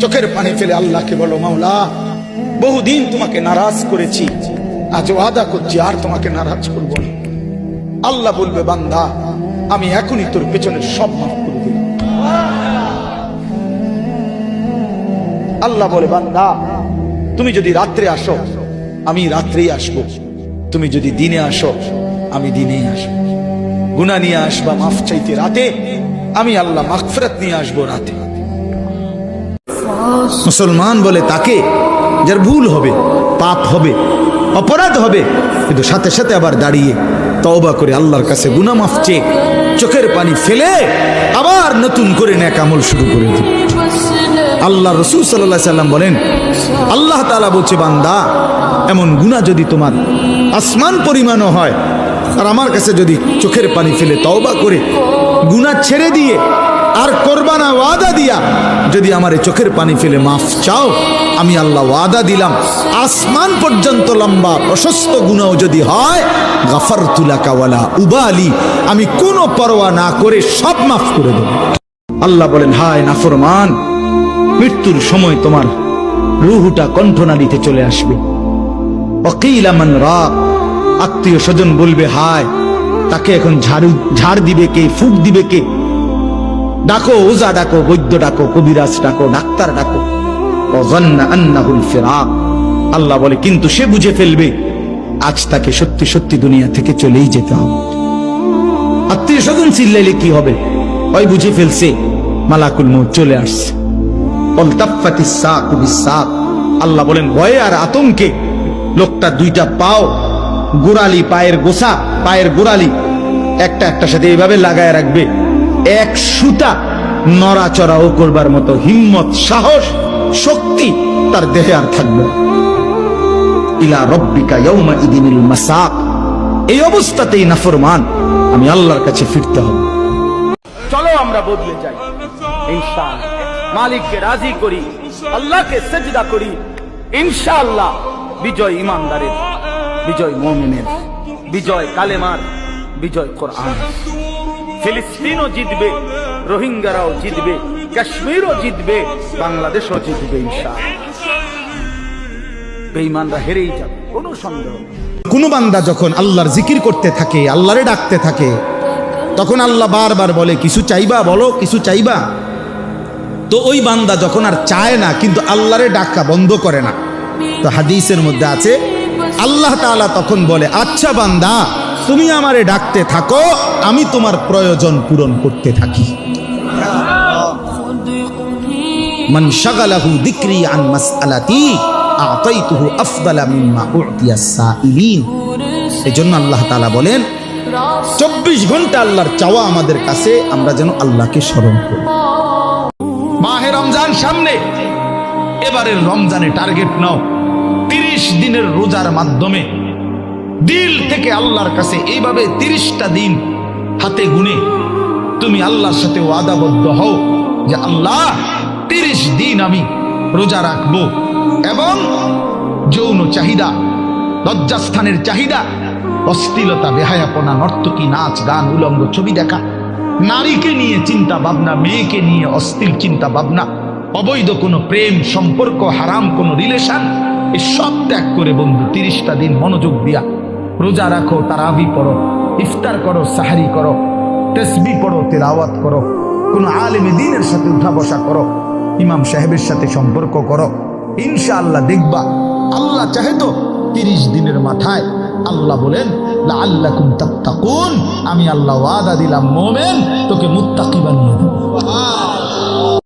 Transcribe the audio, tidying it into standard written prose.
চোখের পানি ফেলে আল্লাহকে বলো, মাওলা বহুদিন তোমাকে নারাজ করেছি, আজ ওয়াদা করছি আর তোমাকে নারাজ করব না। আল্লাহ বলবে, বান্দা আমি এখনই তোর পেছনের সব মাফ করে দিলাম। আল্লাহ বলে, বান্দা তুমি যদি রাত্রে আসো আমি রাত্রেই আসবো, তুমি যদি দিনে আসো আমি দিনেই আসবো। গুনাহ নিয়ে আসবা মাফ চাইতে রাতে, আমি আল্লাহ মাগফিরাত নিয়ে আসবো রাতে। মুসলমান বলে তাকে যার ভুল হবে, পাপ হবে, অপরাধ হবে, কিন্তু সাথে সাথে আবার দাঁড়িয়ে তওবা করে আল্লাহর কাছে গুনাহ মাফ চেয়ে চোখের পানি ফেলে আবার নতুন করে নেক আমল শুরু করে দিবে। আল্লাহ রাসূল সাল্লাল্লাহু আলাইহি সাল্লাম বলেন, আল্লাহ তাআলা বলছে, বান্দা এমন গুনাহ যদি তোমার আসমান পরিমাণও হয়, আর আমার কাছে যদি চোখের পানি ফেলে তওবা করে গুনাহ ছেড়ে দিয়ে আর করবা না ওয়াদা দিয়া যদি আমার এই চোখের পানি ফেলে মাফ চাও, আমি আল্লাহ ওয়াদা দিলাম আসমান পর্যন্ত লম্বা প্রশস্ত গুনাহ যদি হয়, গাফারতু লাকা ওয়ালা উবালি, আমি কোনো পরোয়া না করে সব মাফ করে দেব। আল্লাহ বলেন, হায় নাফরমান, মৃত্যুর সময় তোমার রূহটা কণ্ঠনালীতে চলে আসবে। ওয়াকিলা মান রাক, আত্মীয় স্বজন বলবে, হায় তাকে এখন ঝাড় দিবে কে, ফুক দিবে কে? ডাকো ওজা ডাকো, বৈদ্য ডাকো, কবিরাজ ডাকো, ডাক্তার ডাকো। ওয়াযান্না আন্নাহুল ফিরাক, আল্লাহ বলে কিন্তু সে বুঝে ফেলবে আজ তাকে সত্যি সত্যি দুনিয়া থেকে চলেই যেতে হবে। আত্মীয় স্বজন চিল্লাইলে কি হবে? ওই বুঝে ফেলছে মালাকুল মউত চলে আসছে। ওয়ালতাফাতিস সাকু বিসাক, আল্লাহ বলেন ভয়ে আর আতঙ্কে লোকটা দুইটা পাও, গোড়ালি পায়ের গোসা, পায়ের গোড়ালি একটা একটার সাথে এইভাবে লাগায় রাখবে, এক সুতা নড়াচড়াও করবার মতো হিম্মত, সাহস, শক্তি তার দেহে আর থাকবে। ইলা রব্বিকা ইয়াউমা ইদিনিল মাসাক, এই অবস্থাতেই নাফরমান আমি আল্লাহর কাছে ফিরতে হবে। চলো আমরা বদলে যাই ইনশাআল্লাহ, মালিককে রাজি করি, আল্লাহকে সিজদা করি, ইনশাআল্লাহ বিজয় ইমানদারের, বিজয় মুমিনের, বিজয় কালেমার, বিজয় কোরআন। ফিলিস্তিনও জিতবে, রোহিঙ্গারাও জিতবে, কাশ্মীরও জিতবে, বাংলাদেশও জিতবে ইনশাআল্লাহ। বেঈমানরা হেরেই যাবে, কোনো সন্দেহ নেই। কোন বান্দা যখন আল্লাহর জিকির করতে থাকে, আল্লাহরে ডাকতে থাকে, তখন আল্লাহ বারবার বলে, কিছু চাইবা, বলো কিছু চাইবা। তো ওই বান্দা যখন আর চায় না, কিন্তু আল্লাহরে ডাকা বন্ধ করে না, তো হাদিসের মধ্যে আছে আল্লাহ তাআলা তখন বলে, আচ্ছা বান্দা তুমি আমারে ডাকতে থাকো, আমি তোমার প্রয়োজন পূরণ করতে থাকি। মান শাগালাহু যিকরি আন মাসআলাতি আতাইতুহু আফদালা মিম্মা উ'তিয়াস সাইলিন। এজন্য আল্লাহ তাআলা বলেন 24 ঘন্টা আল্লাহর চাওয়া আমাদের কাছে, আমরা যেন আল্লাহকে স্মরণ করি। মাহে রমজান সামনে, এবারের রমজানে টার্গেট নাও 30 দিনের রোজার মাধ্যমে দিল থেকে আল্লাহর কাছে এইভাবে 30টা দিন হাতে গুনে তুমি আল্লাহর সাথে ওয়াদাবদ্ধ হও যে আল্লাহ 30 দিন আমি রোজা রাখবো, এবং যৌন চাহিদা, লজ্জাস্থানের চাহিদা, অশ্লীলতা, বেহায়াপনা, নর্তকী, নাচ গান, উলঙ্গ ছবি দেখা, নারীকে নিয়ে চিন্তা ভাবনা, মেয়েকে নিয়ে অশ্লীল চিন্তা ভাবনা, অবৈধ কোনো প্রেম সম্পর্ক, হারাম কোনো রিলেশন, এই সব ত্যাগ করে বন্ধু 30টা দিন মনোযোগ দিয়া রোজা রাখো, তারাবি পড়ো, ইফতার করো, সাহারি করো, তাসবিহ পড়ো, তেলাওয়াত করো, কোনো আলেমে দ্বীনের সাথে উঠা বসা করো, ইমাম সাহেবের সাথে সম্পর্ক করো, ইনশাআল্লাহ দেখবা আল্লাহ চাহে তো 30 দিনের মাথায় আল্লাহ বলেন লাআল্লাকুম তাত্তাকুন, আমি আল্লাহ ওয়াদা দিলাম মুমিন তোকে মুত্তাকি বানিয়ে দেব।